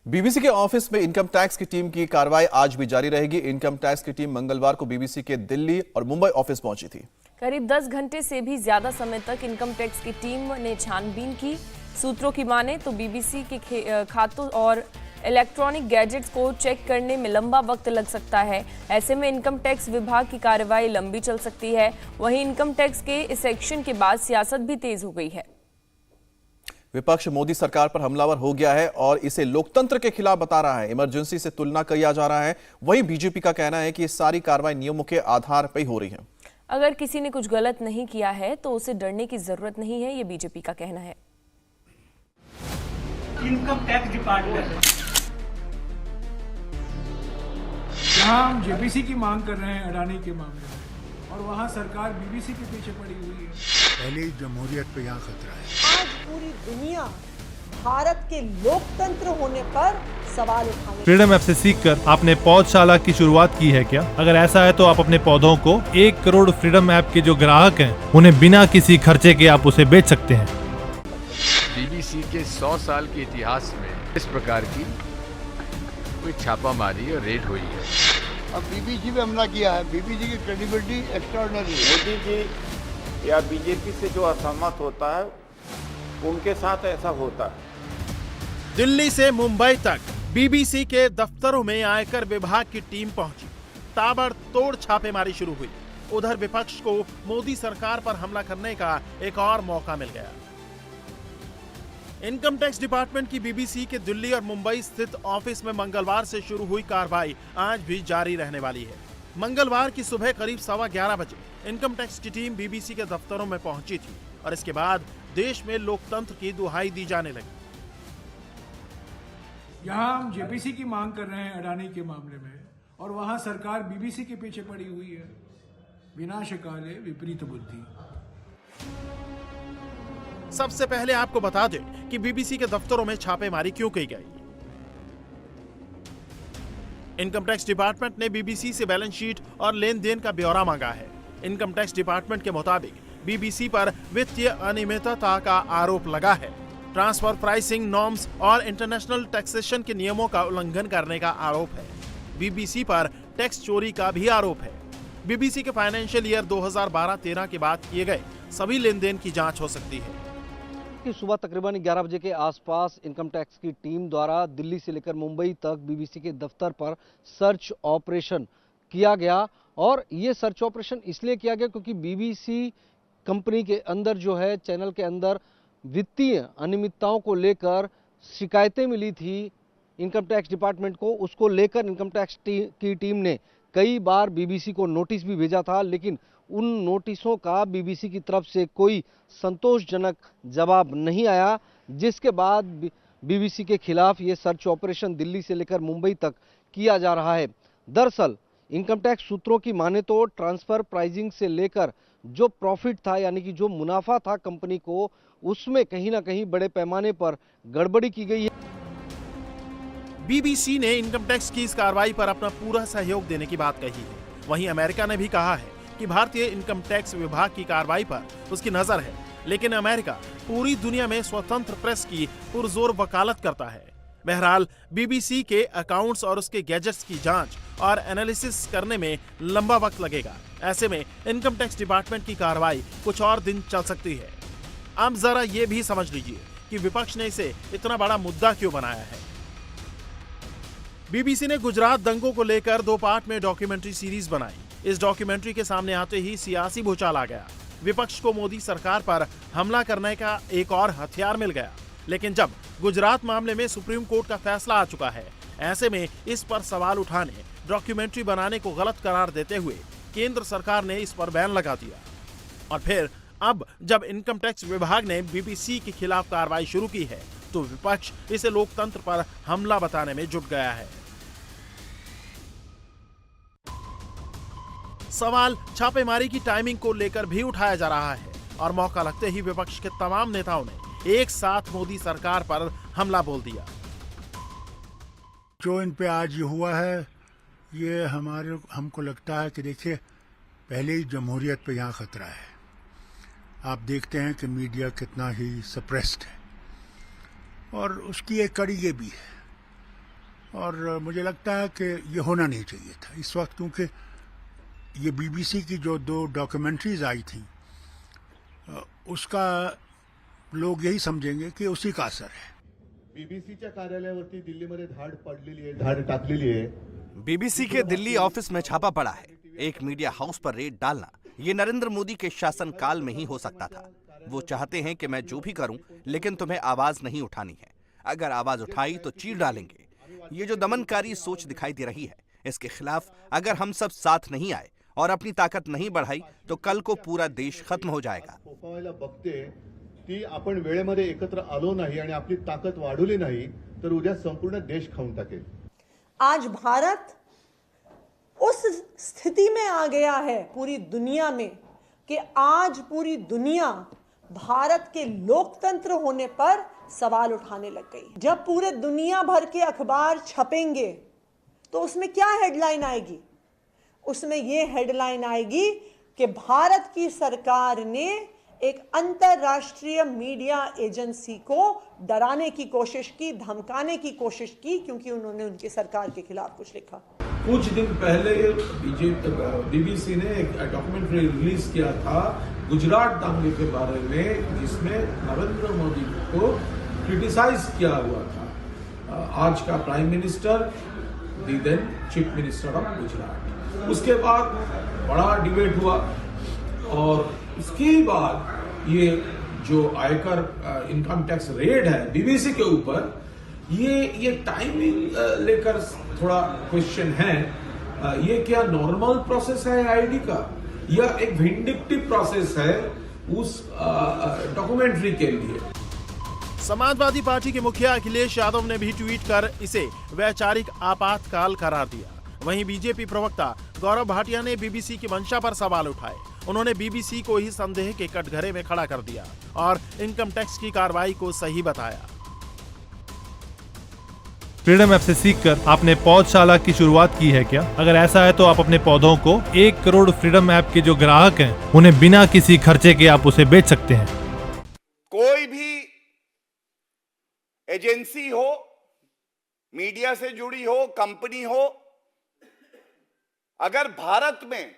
BBC के office में income tax की टीम की कार्रवाई आज भी जारी रहेगी। इनकम टैक्स की टीम मंगलवार को बीबीसी के दिल्ली और मुंबई ऑफिस पहुंची थी। करीब 10 घंटे से भी ज्यादा समय तक इनकम टैक्स की टीम ने छानबीन की। सूत्रों की माने तो बीबीसी के खातों और इलेक्ट्रॉनिक गैजेट्स को चेक करने में लंबा वक्त लग सकता है। ऐसे में इनकम टैक्स विभाग की कार्रवाई लंबी चल सकती है। वहीं इनकम टैक्स के इस एक्शन के बाद सियासत भी तेज हो गई है। विपक्ष मोदी सरकार पर हमलावर हो गया है और इसे लोकतंत्र के खिलाफ बता रहा है। इमरजेंसी से तुलना किया जा रहा है। वहीं बीजेपी का कहना है कि ये सारी कार्रवाई नियमों के आधार पर ही हो रही है। अगर किसी ने कुछ गलत नहीं किया है तो उसे डरने की जरूरत नहीं है, ये बीजेपी का कहना है। इनकम टैक्स डिपार्टमेंट जहां हम जेपीसी की मांग कर रहे हैं अडानी के मामले में, और वहां सरकार बीबीसी के पीछे पड़ी हुई है। पहले जमहूरियत पे यहाँ खतरा है। आज पूरी दुनिया भारत के लोकतंत्र होने पर सवाल उठाने। फ्रीडम ऐप से सीखकर आपने पौधशाला की शुरुआत की है क्या? अगर ऐसा है तो आप अपने पौधों को 1 करोड़ फ्रीडम ऐप के जो ग्राहक हैं उन्हें बिना किसी खर्चे के आप उसे बेच सकते हैं। बीबीसी के 100 साल के इतिहास में इस प्रकार की कोई छापामारी और रेड हुई है। अब बीबीसी पे हमला किया है। बीबीसी की क्रेडिबिलिटी एक्स्ट्राऑर्डिनरी है। मोदी जी या बीजेपी से जो असहमत होता है उनके साथ ऐसा होता है। दिल्ली से मुंबई तक बीबीसी के दफ्तरों में आयकर विभाग की टीम पहुंची। ताबड़तोड़ छापेमारी शुरू हुई। उधर विपक्ष को मोदी सरकार पर हमला करने का एक और मौका मिल गया। इनकम टैक्स डिपार्टमेंट की बीबीसी के दिल्ली और मुंबई स्थित ऑफिस में मंगलवार से शुरू हुई कार्रवाई आज भी जारी रहने वाली है। मंगलवार की सुबह करीब 11:15 बजे इनकम टैक्स की टीम बीबीसी के दफ्तरों में पहुंची थी और इसके बाद देश में लोकतंत्र की दुहाई दी जाने लगी। यहां हम जेपीसी की मांग कर रहे हैं अडानी के मामले में, और वहां सरकार बीबीसी के पीछे पड़ी हुई है। विनाश काले विपरीत बुद्धि। सबसे पहले आपको बता दें कि बीबीसी के दफ्तरों में छापेमारी क्यों की गई। इनकम टैक्स डिपार्टमेंट ने बीबीसी से बैलेंस शीट और लेन देन का ब्यौरा मांगा है। इनकम टैक्स डिपार्टमेंट के मुताबिक बीबीसी पर वित्तीय अनियमितता का आरोप लगा है। ट्रांसफर प्राइसिंग नॉर्म्स और इंटरनेशनल टैक्सेशन के नियमों का उल्लंघन करने का आरोप है। बीबीसी पर टैक्स चोरी का भी आरोप है। बीबीसी के फाइनेंशियल ईयर 2012-13 के बाद किए गए सभी लेन देन की जांच हो सकती है। कि सुबह तकरीबन 11 बजे के आसपास इनकम टैक्स की टीम द्वारा दिल्ली से लेकर मुंबई तक बीबीसी के दफ्तर पर सर्च ऑपरेशन किया गया। और ये सर्च ऑपरेशन इसलिए किया गया क्योंकि बीबीसी कंपनी के अंदर जो है, चैनल के अंदर वित्तीय अनियमितताओं को लेकर शिकायतें मिली थी इनकम टैक्स डिपार्टमेंट को। उसको लेकर इनकम टैक्स की टीम ने कई बार बीबीसी को नोटिस भी भेजा था, लेकिन उन नोटिसों का बीबीसी की तरफ से कोई संतोषजनक जवाब नहीं आया, जिसके बाद बीबीसी के खिलाफ ये सर्च ऑपरेशन दिल्ली से लेकर मुंबई तक किया जा रहा है। दरअसल इनकम टैक्स सूत्रों की माने तो ट्रांसफर प्राइसिंग से लेकर जो प्रॉफिट था, यानी कि जो मुनाफा था कंपनी को, उसमें कहीं ना कहीं बड़े पैमाने पर गड़बड़ी की गई है। बीबीसी ने इनकम टैक्स की इस कार्रवाई पर अपना पूरा सहयोग देने की बात कही है। वहीं अमेरिका ने भी कहा है कि भारतीय इनकम टैक्स विभाग की कार्रवाई पर उसकी नजर है, लेकिन अमेरिका पूरी दुनिया में स्वतंत्र प्रेस की पुरजोर वकालत करता है। बहरहाल बीबीसी के अकाउंट्स और उसके गैजेट्स की जांच और एनालिसिस करने में लंबा वक्त लगेगा। ऐसे में इनकम टैक्स डिपार्टमेंट की कार्रवाई कुछ और दिन चल सकती है। आप जरा ये भी समझ लीजिए कि विपक्ष ने इसे इतना बड़ा मुद्दा क्यों बनाया है। बीबीसी ने गुजरात दंगों को लेकर 2 पार्ट में डॉक्यूमेंट्री सीरीज बनाई। इस डॉक्यूमेंट्री के सामने आते ही सियासी भूचाल आ गया। विपक्ष को मोदी सरकार पर हमला करने का एक और हथियार मिल गया। लेकिन जब गुजरात मामले में सुप्रीम कोर्ट का फैसला आ चुका है, ऐसे में इस पर सवाल उठाने, डॉक्यूमेंट्री बनाने को गलत करार देते हुए केंद्र सरकार ने इस पर बैन लगा दिया। और फिर अब जब इनकम टैक्स विभाग ने बीबीसी के खिलाफ कार्रवाई शुरू की है, तो विपक्ष इसे लोकतंत्र पर हमला बताने में जुट गया है। सवाल छापेमारी की टाइमिंग को लेकर भी उठाया जा रहा है और मौका लगते ही विपक्ष के तमाम नेताओं ने एक साथ मोदी सरकार पर हमला बोल दिया। जो इन पे आज ये हुआ है, ये हमको लगता है कि देखिए, पहले ही जमहूरियत पे यहाँ खतरा है। आप देखते हैं कि मीडिया कितना ही सप्रेस्ड है, और उसकी एक कड़ी ये भी है और मुझे लगता है कि ये होना नहीं चाहिए था इस वक्त, क्योंकि ये बीबीसी की जो 2 डॉक्यूमेंट्रीज आई थी उसका लोग यही समझेंगे कि उसी का असर है। बीबीसीच्या कार्यालयावरती दिल्लीमध्ये धाड पडलेली आहे, धाड टाकलेली आहे। बीबीसी के दिल्ली ऑफिस में छापा पड़ा है। एक मीडिया हाउस पर रेड डालना ये नरेंद्र मोदी के शासनकाल में ही हो सकता था। वो चाहते हैं कि मैं जो भी करूं, लेकिन तुम्हें आवाज नहीं उठानी है। अगर आवाज उठाई तो चीर डालेंगे। ये जो दमनकारी सोच दिखाई दे रही है, इसके खिलाफ अगर हम सब साथ नहीं आए और अपनी ताकत नहीं बढ़ाई तो कल को पूरा देश खत्म हो जाएगा। ती आपण वेळेमध्ये एकत्र आलो नाही आणि आपली ताकद वाढवली नाही तर उद्या संपूर्ण देश खाऊन टाकेल। आज भारत उस स्थिति में आ गया है पूरी दुनिया में कि आज पूरी दुनिया भारत के लोकतंत्र होने पर सवाल उठाने लग गई। जब पूरे दुनिया भर के अखबार छपेंगे तो उसमें क्या हेडलाइन आएगी? उसमें ये हेडलाइन आएगी कि भारत की सरकार ने एक अंतरराष्ट्रीय मीडिया एजेंसी को डराने की कोशिश की, धमकाने की कोशिश की, क्योंकि उन्होंने उनकी सरकार के खिलाफ कुछ लिखा। कुछ दिन पहले बीबीसी ने एक डॉक्यूमेंट्री रिलीज किया था गुजरात दंगे के बारे में, जिसमें नरेंद्र मोदी को क्रिटिसाइज किया हुआ था आज का prime minister, the then chief minister of Gujarat. उसके बाद बड़ा डिबेट हुआ और उसके बाद ये जो आयकर इनकम टैक्स रेड है बीबीसी के ऊपर, ये टाइमिंग लेकर थोड़ा क्वेश्चन है। ये क्या नॉर्मल प्रोसेस है आईडी का या एक विंडिक्टिव प्रोसेस है उस डॉक्यूमेंट्री के लिए? समाजवादी पार्टी के मुखिया अखिलेश यादव ने भी ट्वीट कर इसे वैचारिक आपातकाल करार दिया। वहीं बीजेपी प्रवक्ता गौरव भाटिया ने बीबीसी की मंशा पर सवाल उठाए। उन्होंने बीबीसी को ही संदेह के कटघरे में खड़ा कर दिया और इनकम टैक्स की कार्रवाई को सही बताया। फ्रीडम ऐप से सीखकर आपने पौधशाला की शुरुआत की है क्या? अगर ऐसा है तो आप अपने पौधों को 1 करोड़ फ्रीडम ऐप के जो ग्राहक हैं उन्हें बिना किसी खर्चे के आप उसे बेच सकते हैं। कोई भी एजेंसी हो, मीडिया से जुड़ी हो, कंपनी हो, अगर भारत में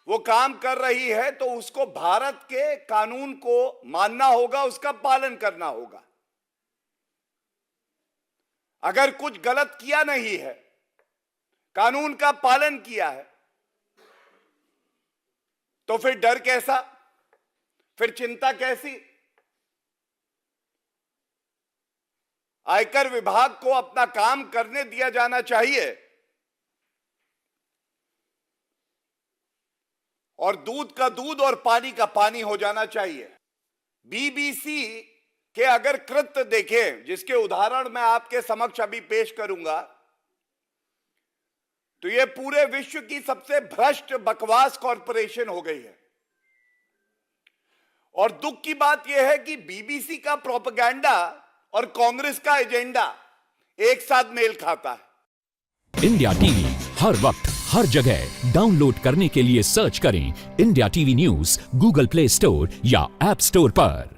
वो काम कर रही है तो उसको भारत के कानून को मानना होगा, उसका पालन करना होगा। अगर कुछ गलत किया नहीं है, कानून का पालन किया है, तो फिर डर कैसा, फिर चिंता कैसी? आयकर विभाग को अपना काम करने दिया जाना चाहिए और दूध का दूध और पानी का पानी हो जाना चाहिए। बीबीसी के अगर कृत्य देखें, जिसके उदाहरण मैं आपके समक्ष अभी पेश करूंगा, तो यह पूरे विश्व की सबसे भ्रष्ट बकवास कॉरपोरेशन हो गई है। और दुख की बात यह है कि बीबीसी का प्रोपेगेंडा और कांग्रेस का एजेंडा एक साथ मेल खाता है। इंडिया टीवी हर वक्त हर जगह डाउनलोड करने के लिए सर्च करें India TV news Google play store या ऐप स्टोर पर।